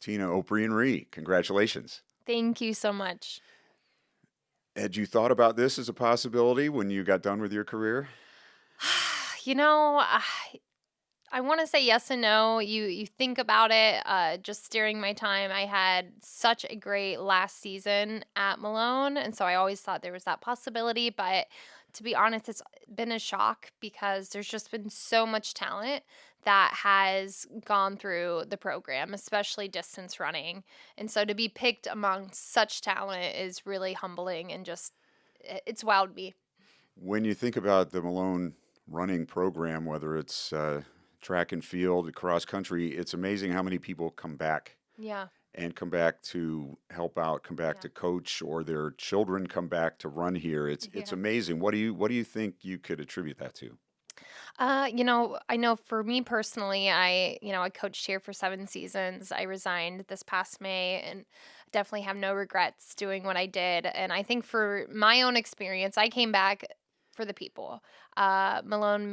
Tina, Oprean, Ryee, congratulations. Thank you so much. Had you thought about this as a possibility when you got done with your career? You know, I want to say yes and no. You think about it. Just during my time, I had such a great last season at Malone, and so I always thought there was that possibility. But to be honest, it's been a shock because there's just been so much talent that has gone through the program, especially distance running. And so to be picked among such talent is really humbling and just it's wowed me. When you think about the Malone running program, whether it's track and field, cross country, it's amazing how many people come back Yeah. and come back to help out, come back Yeah. to coach, or their children come back to run here. It's Yeah. amazing. What do you think you could attribute that to? I know for me personally, I coached here for 7 seasons. I resigned this past May and definitely have no regrets doing what I did. And I think for my own experience, I came back for the people. Malone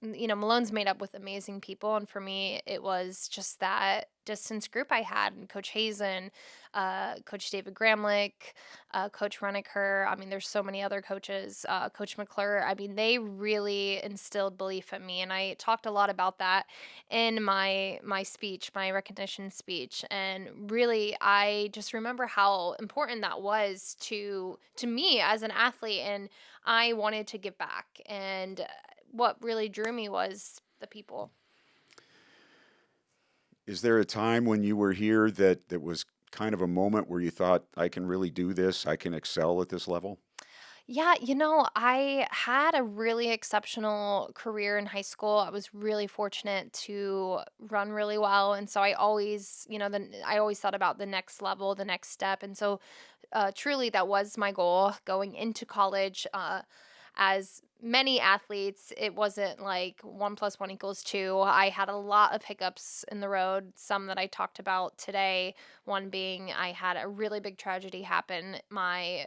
Malone's made up with amazing people. And for me, it was just that distance group I had and Coach Hazen, Coach David Gramlich, Coach Reniker. I mean, there's so many other coaches, Coach McClure. I mean, they really instilled belief in me. And I talked a lot about that in my speech, my recognition speech. And really, I just remember how important that was to me as an athlete. And I wanted to give back. And what really drew me was the people. Is there a time when you were here that was kind of a moment where you thought, I can really do this, I can excel at this level? Yeah, I had a really exceptional career in high school. I was really fortunate to run really well, and so I always, I always thought about the next level, the next step, and so truly that was my goal going into college. As many athletes, it wasn't like 1+1 = 2. I had a lot of hiccups in the road, some that I talked about today. One being I had a really big tragedy happen my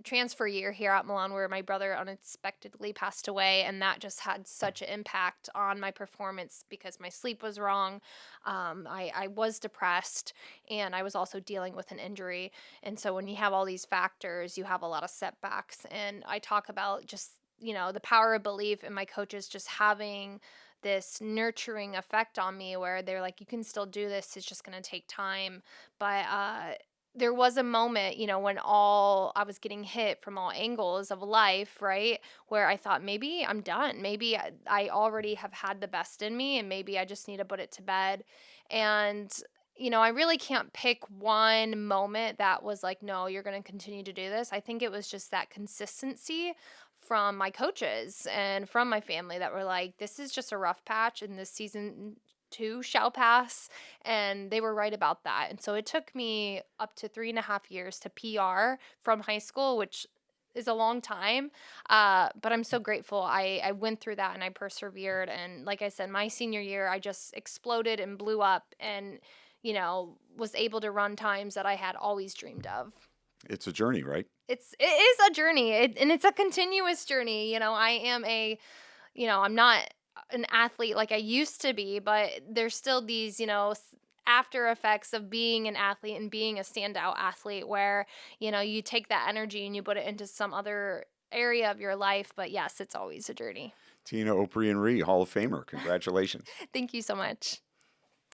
transfer year here at Malone where my brother unexpectedly passed away, and that just had such an impact on my performance because my sleep was wrong. I was depressed, and I was also dealing with an injury. And so when you have all these factors, you have a lot of setbacks. And I talk about just, the power of belief in my coaches just having this nurturing effect on me where they're like, you can still do this. It's just going to take time. But there was a moment, when I was getting hit from all angles of life, right? Where I thought maybe I'm done. Maybe I already have had the best in me and maybe I just need to put it to bed. And, I really can't pick one moment that was like, no, you're going to continue to do this. I think it was just that consistency from my coaches and from my family that were like, this is just a rough patch and this season too shall pass. And they were right about that. And so it took me up to 3.5 years to PR from high school, which is a long time. But I'm so grateful. I went through that and I persevered. And like I said, my senior year, I just exploded and blew up and, was able to run times that I had always dreamed of. It's a journey, right? It is a journey, and it's a continuous journey. I'm not an athlete like I used to be, but there's still these, after effects of being an athlete and being a standout athlete where, you take that energy and you put it into some other area of your life. But yes, it's always a journey. Tina, Oprean, Ryee, Hall of Famer. Congratulations. Thank you so much.